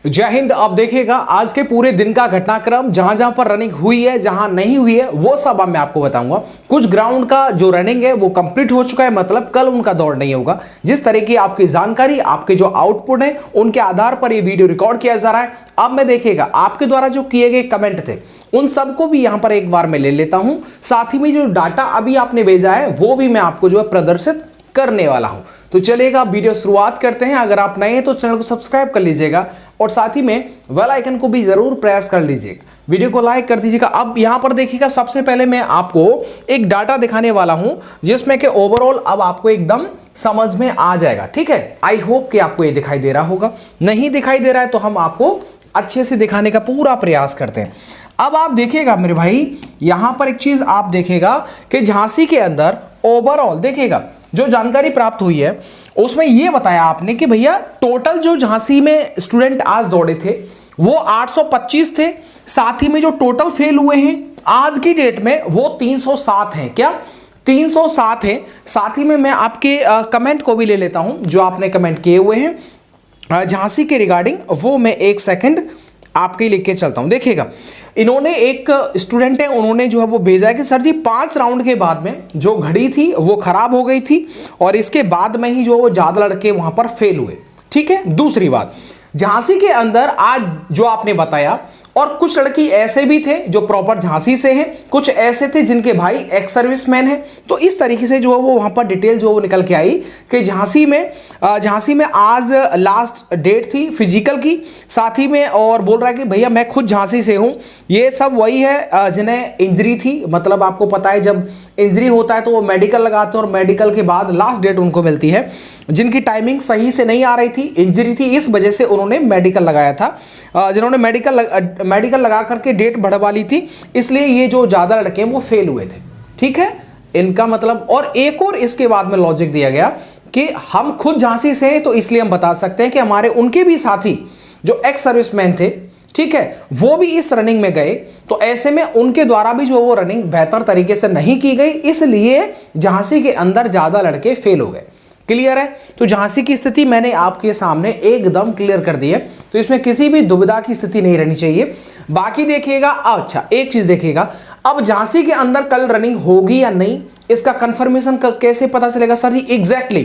जय हिंद। अब देखिएगा आज के पूरे दिन का घटनाक्रम, जहां जहां पर रनिंग हुई है, जहां नहीं हुई है, वो सब अब मैं आपको बताऊंगा। कुछ ग्राउंड का जो रनिंग है वो कंप्लीट हो चुका है, मतलब कल उनका दौड़ नहीं होगा। जिस तरह की आपकी जानकारी, आपके जो आउटपुट है, उनके आधार पर ये वीडियो रिकॉर्ड किया जा रहा है। अब मैं देखिएगा आपके द्वारा जो किए गए कमेंट थे उन सबको भी यहां पर एक बार मैं ले लेता हूं। साथ ही में जो डाटा अभी आपने भेजा है वो भी मैं आपको जो है प्रदर्शित करने वाला हूं। तो चलिएगा वीडियो शुरुआत करते हैं। अगर आप नए हैं तो चैनल को सब्सक्राइब कर लीजिएगा और साथ ही में बेल आइकन को भी जरूर प्रेस कर लीजिएगा, वीडियो को लाइक कर दीजिएगा। अब यहां पर देखिएगा, सबसे पहले मैं आपको एक डाटा दिखाने वाला हूं जिसमें कि ओवरऑल अब आपको एकदम समझ में आ जाएगा। ठीक है, आई होप कि आपको ये दिखाई दे रहा होगा। नहीं दिखाई दे रहा है तो हम आपको अच्छे से दिखाने का पूरा प्रयास करते हैं। अब आप देखिएगा मेरे भाई, यहां पर एक चीज आप देखिएगा कि झांसी के अंदर ओवरऑल देखिएगा जो जानकारी प्राप्त हुई है उसमें यह बताया आपने कि भैया टोटल जो झांसी में स्टूडेंट आज दौड़े थे वो 825 थे। साथ ही में जो टोटल फेल हुए हैं आज की डेट में वो 307 हैं। क्या 307 हैं? साथ ही में मैं आपके कमेंट को भी ले लेता हूं जो आपने कमेंट किए हुए हैं झांसी के रिगार्डिंग, वो मैं एक सेकंड आपके लिख के चलता हूं। देखिएगा, इन्होंने एक स्टूडेंट है, उन्होंने जो है वो भेजा है कि सर जी 5 राउंड के बाद में जो घड़ी थी वो खराब हो गई थी और इसके बाद में ही जो वो ज्यादा लड़के वहां पर फेल हुए। ठीक है, दूसरी बात, झांसी के अंदर आज जो आपने बताया, और कुछ लड़की ऐसे भी थे जो प्रॉपर झांसी से हैं, कुछ ऐसे थे जिनके भाई एक्स सर्विसमैन हैं। तो इस तरीके से जो है वो वहां पर डिटेल जो वो निकल के आई कि झांसी में आज लास्ट डेट थी फिजिकल की। साथ ही में और बोल रहा है कि भैया मैं खुद झांसी से हूं। ये सब वही है जिन्हें इंजरी थी, मतलब आपको पता है जब इंजरी होता है तो वो मेडिकल लगाते हैं और मेडिकल के बाद लास्ट डेट उनको मिलती है। जिनकी टाइमिंग सही से नहीं आ रही थी, इंजरी थी, इस वजह से उन्होंने मेडिकल लगाया था। जिन्होंने मेडिकल लगा करके डेट बढ़वा ली थी, इसलिए ये जो ज्यादा लड़के हैं वो फेल हुए थे। ठीक है, इनका मतलब। और एक और इसके बाद में लॉजिक दिया गया कि हम खुद झांसी से हैं तो इसलिए हम बता सकते हैं कि हमारे उनके भी साथी जो एक्स सर्विसमैन थे, ठीक है, वो भी इस रनिंग में गए, तो ऐसे में उनके द्वारा भी जो वो रनिंग बेहतर तरीके से नहीं की गई, इसलिए झांसी के अंदर ज्यादा लड़के फेल हो गए। क्लियर है? तो झांसी की स्थिति मैंने आपके सामने एकदम क्लियर कर दी है, तो इसमें किसी भी दुविधा की स्थिति नहीं रहनी चाहिए। बाकी देखिएगा, अच्छा एक चीज देखिएगा, अब झांसी के अंदर कल रनिंग होगी या नहीं इसका कंफर्मेशन कैसे पता चलेगा? सर जी एग्जैक्टली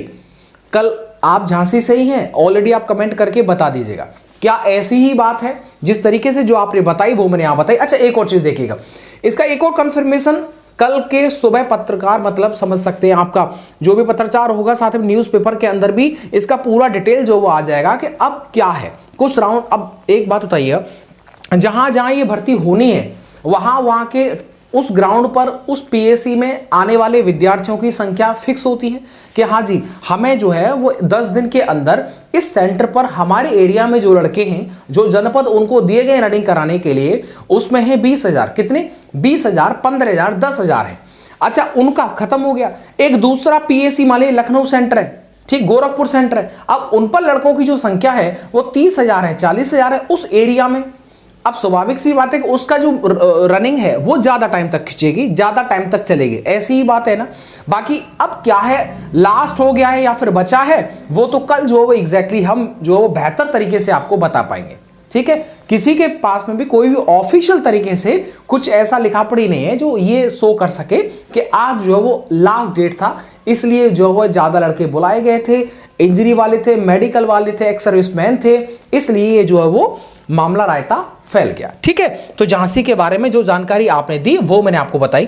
कल आप झांसी से ही हैं, ऑलरेडी आप कमेंट करके बता दीजिएगा क्या ऐसी ही बात है जिस तरीके से जो आपने बताई वो मैंने यहां बताई। अच्छा एक और चीज देखिएगा, इसका एक और कंफर्मेशन कल के सुबह पत्रकार, मतलब समझ सकते हैं आपका जो भी पत्रचार होगा, साथ में न्यूज़पेपर के अंदर भी इसका पूरा डिटेल जो वो आ जाएगा कि अब क्या है कुछ राउंड। अब एक बात बताइए, जहां जहां ये भर्ती होनी है वहां के उस ग्राउंड पर उस पीएससी में आने वाले विद्यार्थियों की संख्या फिक्स होती है कि हाँ जी हमें जो है वो 10 दिन के अंदर इस सेंटर पर हमारे एरिया में जो लड़के हैं, जो जनपद उनको दिए गए रनिंग कराने के लिए, उसमें है 20,000। कितने? 20,000, 15,000, 10,000 है। अच्छा उनका खत्म हो गया। एक दूसरा पीएससी मान लीजिए लखनऊ सेंटर है, ठीक, गोरखपुर सेंटर है, अब उन पर लड़कों की जो संख्या है वो 30,000 है, 40,000 है उस एरिया में। अब स्वाभाविक सी बात है कि उसका जो रनिंग है वो ज्यादा टाइम तक खिंचेगी, ज्यादा टाइम तक चलेगी, ऐसी ही बात है ना। बाकी अब क्या है, लास्ट हो गया है या फिर बचा है, वो तो कल जो है वो एग्जैक्टली हम जो है वो बेहतर तरीके से आपको बता पाएंगे। ठीक है, किसी के पास में भी कोई भी ऑफिशियल तरीके से कुछ ऐसा लिखा पड़ी नहीं है जो ये शो कर सके कि आज जो है वो लास्ट डेट था, इसलिए जो है ज्यादा लड़के बुलाए गए थे, इंजरी वाले थे, मेडिकल वाले थे, एक्स सर्विसमैन थे, इसलिए जो है वो मामला रायता फैल गया। ठीक है, तो झांसी के बारे में जो जानकारी आपने दी वो मैंने आपको बताई।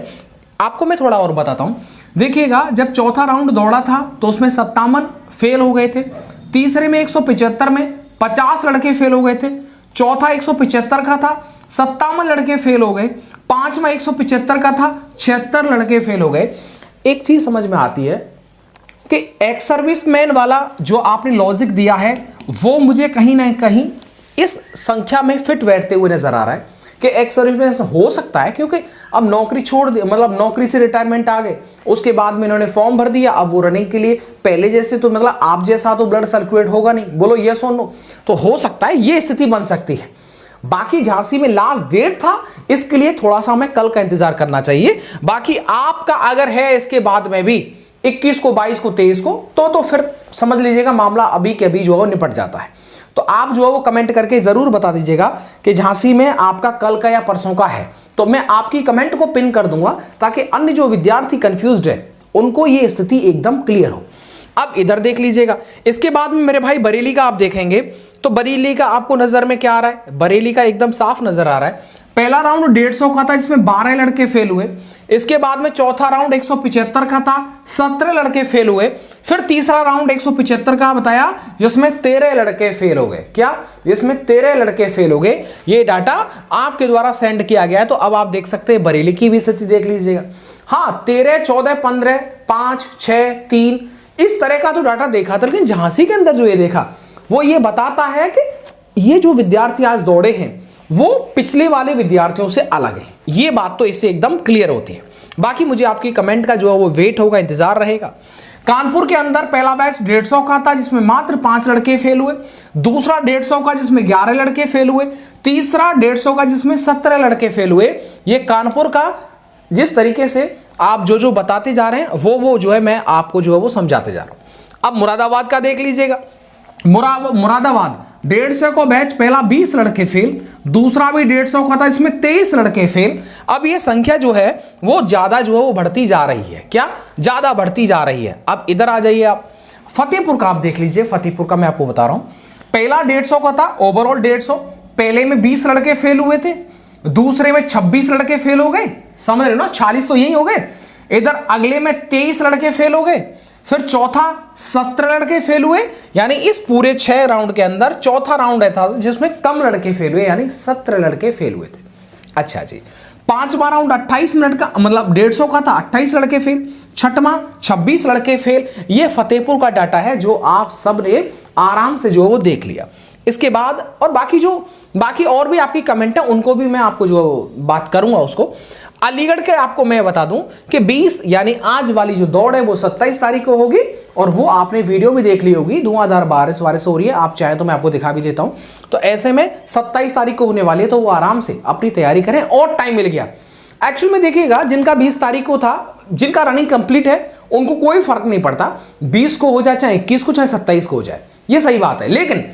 आपको मैं थोड़ा और बताता हूं। देखिएगा, जब चौथा राउंड दौड़ा था तो उसमें 57 फेल हो गए थे, तीसरे में 175 में 50 लड़के फेल हो गए थे, चौथा 175 का था 57 लड़के फेल हो गए, पांचवा 175 का था 76 लड़के फेल हो गए। एक चीज समझ में आती है कि एक्स सर्विसमैन वाला जो आपने लॉजिक दिया है वो मुझे कहीं ना कहीं इस संख्या में फिट बैठते हुए नजर आ रहा है कि एक्स सर्विसमैन हो सकता है, क्योंकि अब नौकरी छोड़ दी, मतलब नौकरी से रिटायरमेंट आ गए, उसके बाद में इन्होंने फॉर्म भर दिया, अब वो रनिंग के लिए पहले जैसे तो मतलब आप जैसा तो ब्लड सर्कुलेट होगा नहीं, बोलो यस और नो, तो हो सकता है ये स्थिति बन सकती है। बाकी झांसी में लास्ट डेट था, इसके लिए थोड़ा सा हमें कल का इंतजार करना चाहिए। बाकी आपका अगर है इसके बाद में भी 21 को, 22 को, 23 को, तो फिर समझ लीजिएगा मामला अभी के अभी जो है निपट जाता है। तो आप जो है वो कमेंट करके जरूर बता दीजिएगा कि झांसी में आपका कल का या परसों का है, तो मैं आपकी कमेंट को पिन कर दूंगा ताकि अन्य जो विद्यार्थी कंफ्यूज्ड है उनको ये स्थिति एकदम क्लियर हो। अब इधर देख लीजिएगा, इसके बाद में मेरे भाई बरेली का आप देखेंगे तो बरेली का आपको नजर में क्या आ रहा है, बरेली का एकदम साफ नजर आ रहा है। पहला राउंड 150 का था जिसमें 12 लड़के फेल हुए, इसके बाद में चौथा राउंड 175 का था, 17 लड़के फेल हुए, फिर तीसरा राउंड 175 का बताया जिसमें 13 लड़के फेल हो गए। क्या, जिसमें 13 लड़के फेल हो गए। ये डाटा आपके द्वारा सेंड किया गया है। तो अब आप देख सकते हैं बरेली की भी स्थिति देख लीजिएगा। हाँ, 13, 14, 15, 5, 6, 3 इस तरह का तो डाटा देखा था, लेकिन झांसी के अंदर जो ये देखा वो ये बताता है कि ये जो विद्यार्थी आज दौड़े हैं वो पिछले वाले विद्यार्थियों से अलग है। ये बात तो इससे एकदम क्लियर होती है। बाकी मुझे आपकी कमेंट का जो है वो वेट होगा, इंतजार रहेगा। कानपुर के अंदर पहला बैच 150 का था जिसमें मात्र 5 लड़के फेल हुए, दूसरा 150 का जिसमें 11 लड़के फेल हुए, तीसरा 150 का जिसमें 17 लड़के फेल हुए। ये कानपुर का जिस तरीके से आप जो बताते जा रहे हैं वो जो है मैं आपको जो है वो समझाते जा रहा हूं। अब मुरादाबाद का देख लीजिएगा। मुरादाबाद 150 को बैच पहला 20 लड़के फेल, दूसरा भी 150 का था इसमें 23 लड़के फेल। अब ये संख्या जो है वो ज्यादा जो है वो बढ़ती जा रही है। क्या, ज्यादा बढ़ती जा रही है। अब इधर आ जाइए आप, फतेहपुर का आप देख लीजिए। फतेहपुर का मैं आपको बता रहा हूं, पहला 150 का था, ओवरऑल 150, पहले में 20 लड़के फेल हुए थे, दूसरे में 26 लड़के फेल हो गए, समझ रहे हो ना, 40 तो यही हो गए। इधर अगले में 23 लड़के फेल हो गए, फिर चौथा 17 लड़के फेल हुए, यानी इस पूरे 6 राउंड के अंदर चौथा राउंड था जिसमें कम लड़के फेल हुए, यानी 17 लड़के फेल हुए थे। अच्छा जी, पांचवा राउंड 28 मिनट का, मतलब 150 का था, 28 लड़के फेल, छठवां 26 लड़के फेल। ये फतेहपुर का डाटा है जो आप सब ने आराम से जो वो देख लिया। इसके बाद और बाकी और भी आपकी कमेंट है उनको भी मैं आपको जो बात करूंगा उसको। अलीगढ़ के आपको मैं बता दूं कि 20 यानी आज वाली जो दौड़ है वो 27 तारीख को होगी, और वो आपने वीडियो भी देख ली होगी, धुआंधार बारिश हो रही है। आप चाहे तो मैं आपको दिखा भी देता हूं। तो ऐसे में 27 तारीख को होने वाली है, तो वो आराम से अपनी तैयारी करें और टाइम मिल गया। एक्चुअल में देखिएगा, जिनका 20 तारीख को था, जिनका रनिंग कंप्लीट है उनको कोई फर्क नहीं पड़ता, 20 को हो जाए चाहे 21 को चाहे 27 को हो जाए, ये सही बात है। लेकिन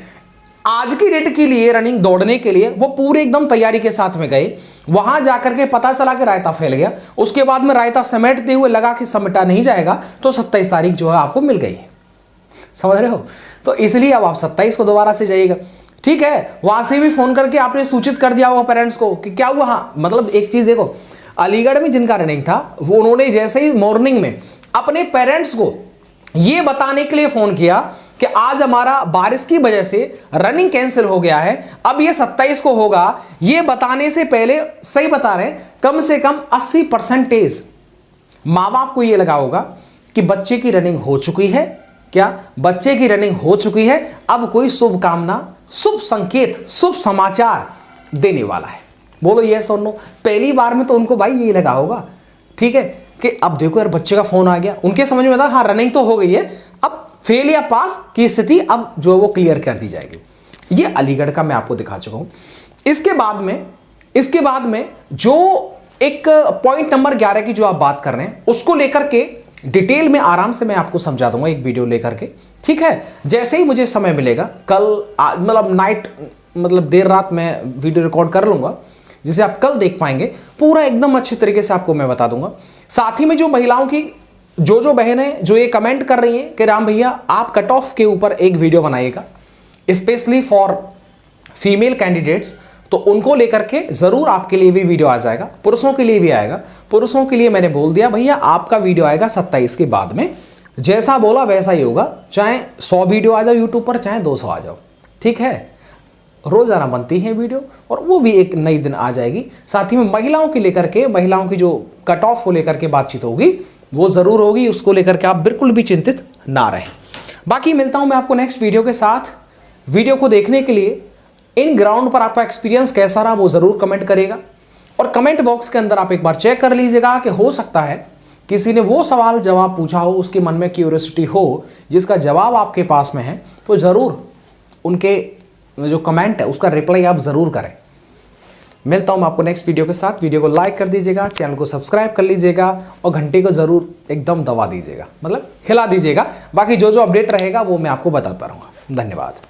आज की डेट के लिए रनिंग दौड़ने के लिए वो पूरे एकदम तैयारी के साथ में गए, वहां जाकर के पता चला कि रायता फैल गया, उसके बाद में रायता समेटते हुए लगा कि समेटा नहीं जाएगा, तो 27 तारीख जो है आपको मिल गई है। समझ रहे हो? तो इसलिए अब आप 27 को दोबारा से जाइएगा, ठीक है। वहां से भी फोन करके आपने सूचित कर दिया होगा पेरेंट्स को कि क्या हुआ। हाँ, मतलब एक चीज देखो, अलीगढ़ में जिनका रनिंग था वो उन्होंने जैसे ही मॉर्निंग में अपने पेरेंट्स को ये बताने के लिए फोन किया कि आज हमारा बारिश की वजह से रनिंग कैंसिल हो गया है, अब ये 27 को होगा, ये बताने से पहले, सही बता रहे हैं, कम से कम 80% माँ बाप को ये लगा होगा कि बच्चे की रनिंग हो चुकी है। क्या, बच्चे की रनिंग हो चुकी है, अब कोई शुभ कामना, शुभ संकेत, शुभ समाचार देने वाला है। बोलो यस और नो। पहली बार में तो उनको भाई ये लगा होगा, ठीक है, कि अब देखो यार बच्चे का फोन आ गया, उनके समझ में था हाँ रनिंग तो हो गई है, अब फेल या पास की स्थिति अब जो वो क्लियर कर दी जाएगी। ये अलीगढ़ का मैं आपको दिखा चुका हूं। इसके बाद में जो एक पॉइंट नंबर 11 की जो आप बात कर रहे हैं उसको लेकर के डिटेल में आराम से मैं आपको समझा दूंगा एक वीडियो लेकर के, ठीक है। जैसे ही मुझे समय मिलेगा कल, मतलब नाइट, मतलब देर रात मैं वीडियो रिकॉर्ड कर लूंगा जिसे आप कल देख पाएंगे, पूरा एकदम अच्छे तरीके से आपको मैं बता दूंगा। साथ ही में जो महिलाओं की जो बहनें जो ये कमेंट कर रही हैं कि राम भैया आप कट ऑफ के ऊपर एक वीडियो बनाइएगा स्पेशली फॉर फीमेल कैंडिडेट्स, तो उनको लेकर के जरूर आपके लिए भी वीडियो आ जाएगा, पुरुषों के लिए भी आएगा। पुरुषों के लिए मैंने बोल दिया भैया आपका वीडियो आएगा 27 के बाद में, जैसा बोला वैसा ही होगा, चाहे 100 वीडियो आ जाओ यूट्यूब पर, चाहे 200 आ जाओ, ठीक है। रोजाना बनती है वीडियो और वो भी एक नई दिन आ जाएगी। साथ ही में महिलाओं की लेकर के, महिलाओं की जो कट ऑफ को लेकर के बातचीत होगी वो जरूर होगी, उसको लेकर के आप बिल्कुल भी चिंतित ना रहें। बाकी मिलता हूं मैं आपको नेक्स्ट वीडियो के साथ। वीडियो को देखने के लिए इन ग्राउंड पर आपका एक्सपीरियंस कैसा रहा वो जरूर कमेंट करेगा, और कमेंट बॉक्स के अंदर आप एक बार चेक कर लीजिएगा कि हो सकता है किसी ने वो सवाल जवाब पूछा हो, उसके मन में क्यूरियोसिटी हो जिसका जवाब आपके पास में है, तो जरूर उनके जो कमेंट है उसका रिप्लाई आप जरूर करें। मिलता हूं मैं आपको नेक्स्ट वीडियो के साथ। वीडियो को लाइक कर दीजिएगा, चैनल को सब्सक्राइब कर लीजिएगा और घंटी को जरूर एकदम दबा दीजिएगा, मतलब हिला दीजिएगा। बाकी जो अपडेट रहेगा वो मैं आपको बताता रहूंगा। धन्यवाद।